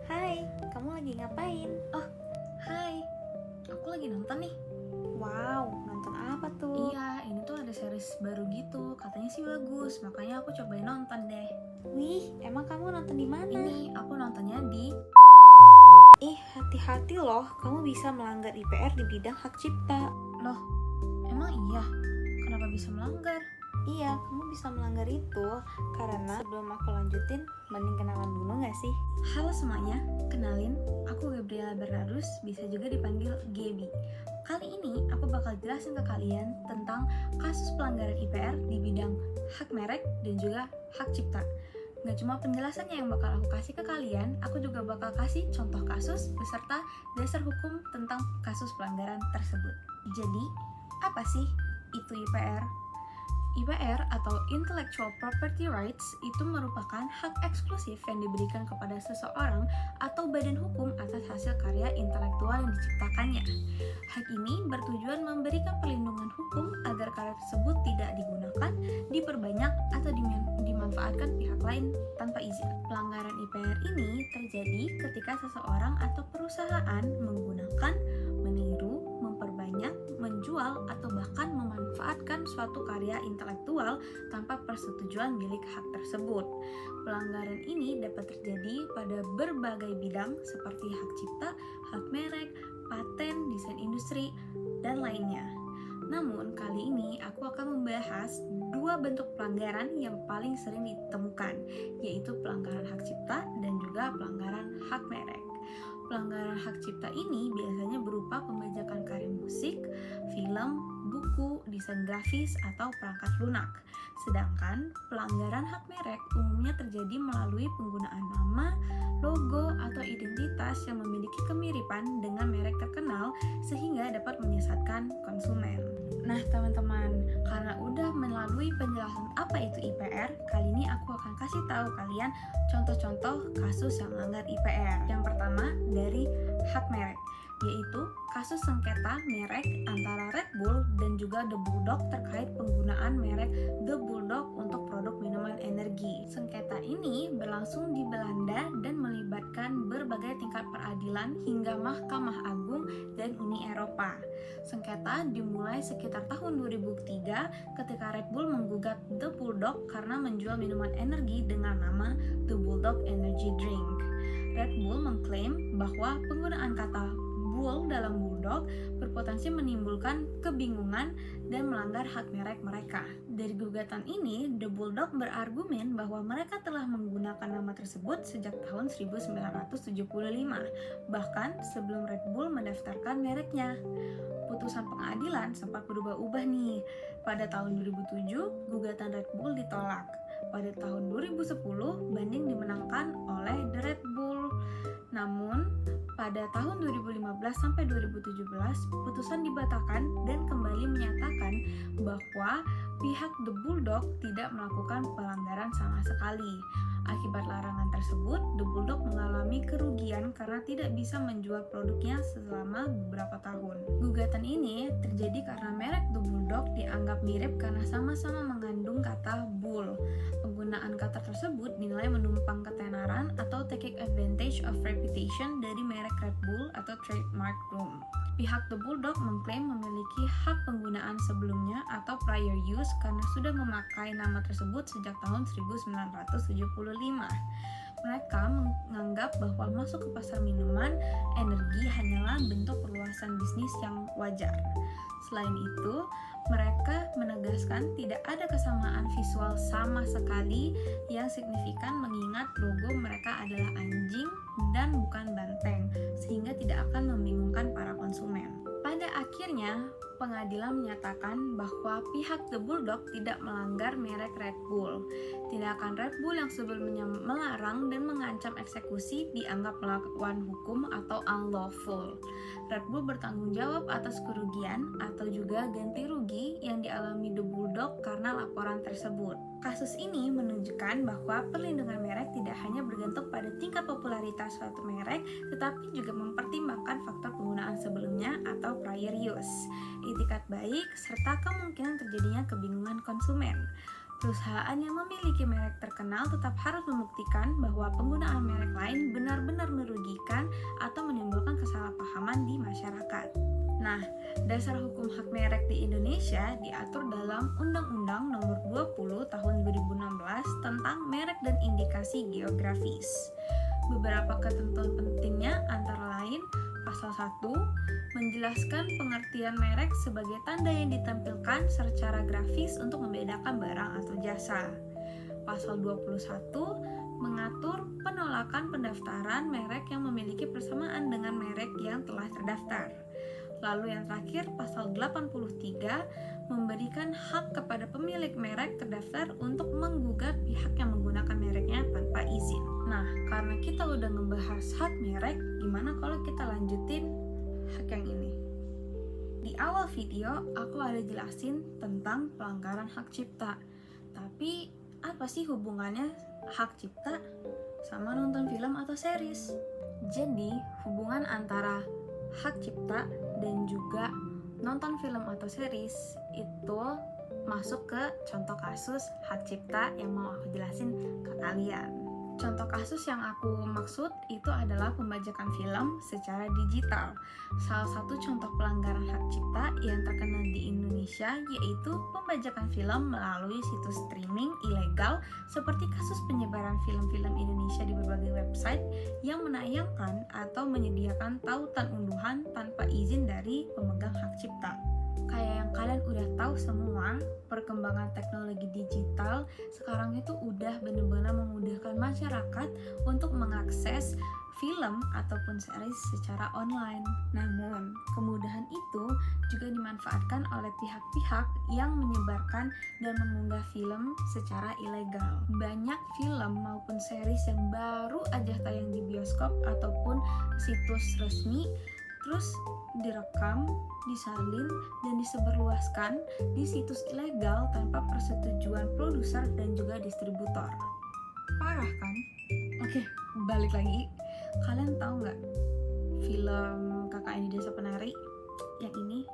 Hai, kamu lagi ngapain? Oh, hai. Aku lagi nonton nih. Wow, nonton apa tuh? Iya, ini tuh ada series baru gitu. Katanya sih bagus, makanya aku cobain nonton deh. Wih, emang kamu nonton di mana? Ini aku nontonnya di... Ih, hati-hati loh, kamu bisa melanggar IPR di bidang hak cipta. Loh, emang iya? Kenapa bisa melanggar? Iya, kamu bisa melanggar itu karena sebelum aku lanjutin, mending kenalan dulu gak sih? Halo semuanya, kenalin, aku Gabriela Bernardus, bisa juga dipanggil Gaby. Kali ini aku bakal jelasin ke kalian tentang kasus pelanggaran IPR di bidang hak merek dan juga hak cipta. Gak cuma penjelasannya yang bakal aku kasih ke kalian, aku juga bakal kasih contoh kasus beserta dasar hukum tentang kasus pelanggaran tersebut. Jadi, apa sih itu IPR? IPR atau Intellectual Property Rights itu merupakan hak eksklusif yang diberikan kepada seseorang atau badan hukum atas hasil karya intelektual yang diciptakannya. Hak ini bertujuan memberikan perlindungan hukum agar karya tersebut tidak digunakan, diperbanyak, atau dimanfaatkan pihak lain tanpa izin. Pelanggaran IPR ini terjadi ketika seseorang atau perusahaan menggunakan, meniru, memperbanyak, menjual, atau bahkan memanfaatkan suatu karya intelektual tanpa persetujuan milik hak tersebut. Pelanggaran ini dapat terjadi pada berbagai bidang seperti hak cipta, hak merek, paten, desain industri, dan lainnya. Namun, kali ini aku akan membahas dua bentuk pelanggaran yang paling sering ditemukan, yaitu pelanggaran hak cipta dan juga pelanggaran hak merek. Pelanggaran hak cipta ini biasanya berupa pembajakan karya musik, film, buku, desain grafis, atau perangkat lunak. Sedangkan pelanggaran hak merek umumnya terjadi melalui penggunaan nama, logo, atau identitas yang memiliki kemiripan dengan merek terkenal sehingga dapat menyesatkan konsumen. Nah teman-teman, karena udah melalui penjelasan apa itu IPR, kali ini aku akan kasih tahu kalian contoh-contoh kasus yang melanggar IPR. Yang pertama dari hak merek, yaitu kasus sengketa merek antara Red Bull dan juga The Bulldog terkait penggunaan merek The Bulldog untuk produk minuman energi. Sengketa ini berlangsung di Belanda dan melibatkan berbagai tingkat peradilan hingga Mahkamah Agung dan Uni Eropa. Sengketa dimulai sekitar tahun 2003 ketika Red Bull menggugat The Bulldog karena menjual minuman energi dengan nama The Bulldog Energy Drink. Red Bull mengklaim bahwa penggunaan kata Bull dalam Bulldog berpotensi menimbulkan kebingungan dan melanggar hak merek mereka. Dari gugatan ini, The Bulldog berargumen bahwa mereka telah menggunakan nama tersebut sejak tahun 1975, bahkan sebelum Red Bull mendaftarkan mereknya. Putusan pengadilan sempat berubah-ubah nih. Pada tahun 2007, gugatan Red Bull ditolak. Pada tahun 2010, banding dimenangkan oleh The Red Bull. Namun, pada tahun 2015 sampai 2017, putusan dibatalkan dan kembali menyatakan bahwa pihak The Bulldog tidak melakukan pelanggaran sama sekali. Akibat larangan tersebut, The Bulldog mengalami kerugian karena tidak bisa menjual produknya selama beberapa tahun. Gugatan ini terjadi karena merek The Bulldog dianggap mirip karena sama-sama mengandung kata bull. Penggunaan kata tersebut dinilai menumpang ketenaran atau taking advantage of reputation dari merek Red Bull atau trademark room. Pihak The Bulldog mengklaim memiliki hak penggunaan sebelumnya atau prior use karena sudah memakai nama tersebut sejak tahun 1975. Mereka menganggap bahwa masuk ke pasar minuman energi hanyalah bentuk perluasan bisnis yang wajar. Selain itu, mereka menegaskan tidak ada kesamaan visual sama sekali yang signifikan mengingat logo mereka adalah anjing dan bukan banteng, sehingga tidak akan membingungkan para konsumen. Pada akhirnya, pengadilan menyatakan bahwa pihak The Bulldog tidak melanggar merek Red Bull. Tindakan Red Bull yang sebelumnya melarang dan mengancam eksekusi dianggap melawan hukum atau unlawful. Red Bull bertanggung jawab atas kerugian atau juga ganti rugi yang dialami The Bulldog karena laporan tersebut. Kasus ini menunjukkan bahwa perlindungan merek tidak hanya bergantung pada tingkat popularitas suatu merek, tetapi juga mempertimbangkan faktor penggunaan sebelumnya atau prior use, itikat baik, serta kemungkinan terjadinya kebingungan konsumen. Perusahaan yang memiliki merek terkenal tetap harus membuktikan bahwa penggunaan merek lain benar-benar merugikan atau menimbulkan kesalahpahaman di masyarakat. Nah, dasar hukum hak merek di Indonesia diatur dalam Undang-Undang Nomor 20 Tahun 2016 tentang merek dan indikasi geografis. Beberapa ketentuan pentingnya antara lain Pasal 1 menjelaskan pengertian merek sebagai tanda yang ditampilkan secara grafis untuk membedakan barang atau jasa. Pasal 21 mengatur penolakan pendaftaran merek yang memiliki persamaan dengan merek yang telah terdaftar. Lalu yang terakhir, pasal 83 memberikan hak kepada pemilik merek terdaftar untuk menggugat pihak yang menggunakan mereknya tanpa izin. Nah, karena kita udah ngebahas hak merek, gimana kalau kita lanjutin hak yang ini? Di awal video, aku ada jelasin tentang pelanggaran hak cipta. Tapi, apa sih hubungannya hak cipta sama nonton film atau series? Jadi, hubungan antara hak cipta dan juga nonton film atau series itu masuk ke contoh kasus hak cipta yang mau aku jelasin ke kalian. Contoh kasus yang aku maksud itu adalah pembajakan film secara digital. Salah satu contoh pelanggaran hak cipta yang terkenal di Indonesia yaitu pembajakan film melalui situs streaming ilegal seperti kasus penyebaran film-film Indonesia di berbagai website yang menayangkan atau menyediakan tautan unduhan tanpa izin dari pemegang hak cipta. Kayak yang kalian udah tahu semua, perkembangan teknologi digital sekarang itu udah benar-benar memudahkan masyarakat untuk mengakses film ataupun series secara online. Namun, kemudahan itu juga dimanfaatkan oleh pihak-pihak yang menyebarkan dan mengunggah film secara ilegal. Banyak film maupun series yang baru aja tayang di bioskop ataupun situs resmi terus direkam, disalin, dan disebarluaskan di situs ilegal tanpa persetujuan produser dan juga distributor. Parah kan? Oke, balik lagi. Kalian tahu nggak film KKN di Desa Penari yang ini?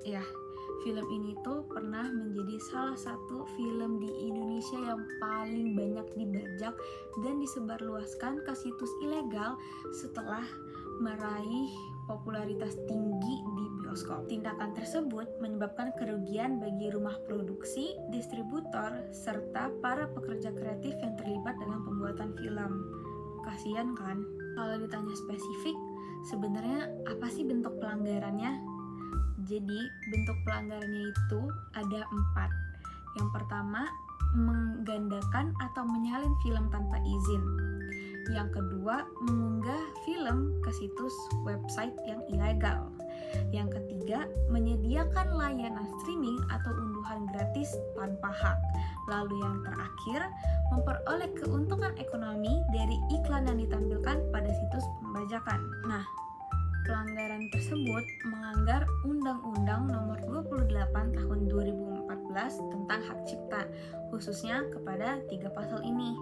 Ya, film ini tuh pernah menjadi salah satu film di Indonesia yang paling banyak dibajak dan disebarluaskan ke situs ilegal setelah meraih popularitas tinggi di bioskop. Tindakan tersebut menyebabkan kerugian bagi rumah produksi, distributor, serta para pekerja kreatif yang terlibat dalam pembuatan film. Kasian kan? Kalau ditanya spesifik, sebenarnya apa sih bentuk pelanggarannya? Jadi, bentuk pelanggarannya itu ada 4. Yang pertama, menggandakan atau menyalin film tanpa izin. Yang kedua, mengunggah film ke situs website yang ilegal. Yang ketiga, menyediakan layanan streaming atau unduhan gratis tanpa hak. Lalu yang terakhir, memperoleh keuntungan ekonomi dari iklan yang ditampilkan pada situs pembajakan. Nah, pelanggaran tersebut melanggar Undang-Undang Nomor 28 Tahun 2014 tentang hak cipta, khususnya kepada 3 pasal ini.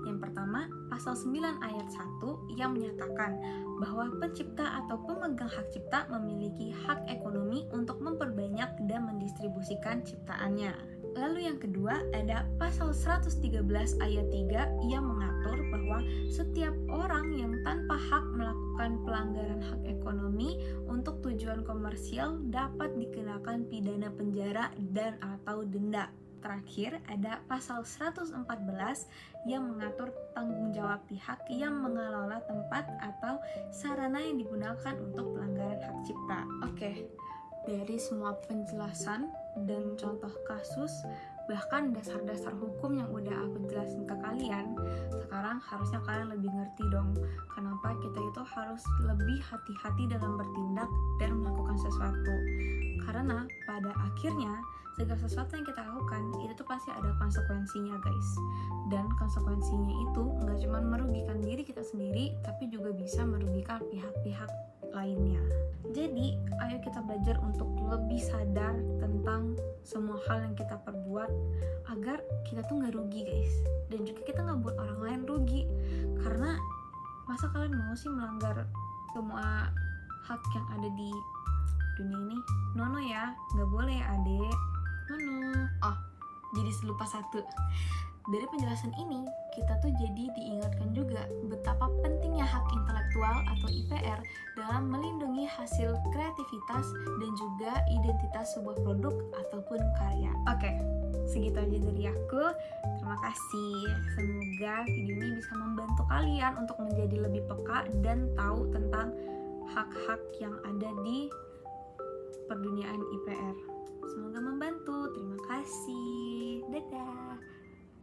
Yang pertama, pasal 9 ayat 1 yang menyatakan bahwa pencipta atau pemegang hak cipta memiliki hak ekonomi untuk memperbanyak dan mendistribusikan ciptaannya. Lalu yang kedua ada pasal 113 ayat 3 yang mengatur bahwa setiap orang yang tanpa hak melakukan pelanggaran hak ekonomi untuk tujuan komersial dapat dikenakan pidana penjara dan atau denda. Terakhir ada pasal 114 yang mengatur tanggung jawab pihak yang mengelola tempat atau sarana yang digunakan untuk pelanggaran hak cipta. Oke, dari semua penjelasan dan contoh kasus, bahkan dasar-dasar hukum yang udah aku jelasin ke kalian, sekarang harusnya kalian lebih ngerti dong kenapa kita itu harus lebih hati-hati dalam bertindak dan melakukan sesuatu. Karena pada akhirnya segala sesuatu yang kita lakukan itu tuh pasti ada konsekuensinya guys. Dan konsekuensinya itu nggak cuma merugikan diri kita sendiri, tapi juga bisa merugikan pihak-pihak lainnya. Jadi, ayo kita belajar untuk lebih sadar tentang semua hal yang kita perbuat agar kita tuh nggak rugi guys. Dan juga kita nggak buat orang lain rugi. Karena masa kalian mau sih melanggar semua hak yang ada di dunia ini? No ya, nggak boleh ya adek. No. jadi lupa satu. Dari penjelasan ini, kita tuh jadi diingatkan juga betapa pentingnya hak intelektual atau IPR dalam melindungi hasil kreativitas dan juga identitas sebuah produk ataupun karya. Oke, segitu aja dari aku. Terima kasih. Semoga video ini bisa membantu kalian untuk menjadi lebih peka dan tahu tentang hak-hak yang ada di perduniaan IPR. Semoga membantu. Terima kasih. Dadah.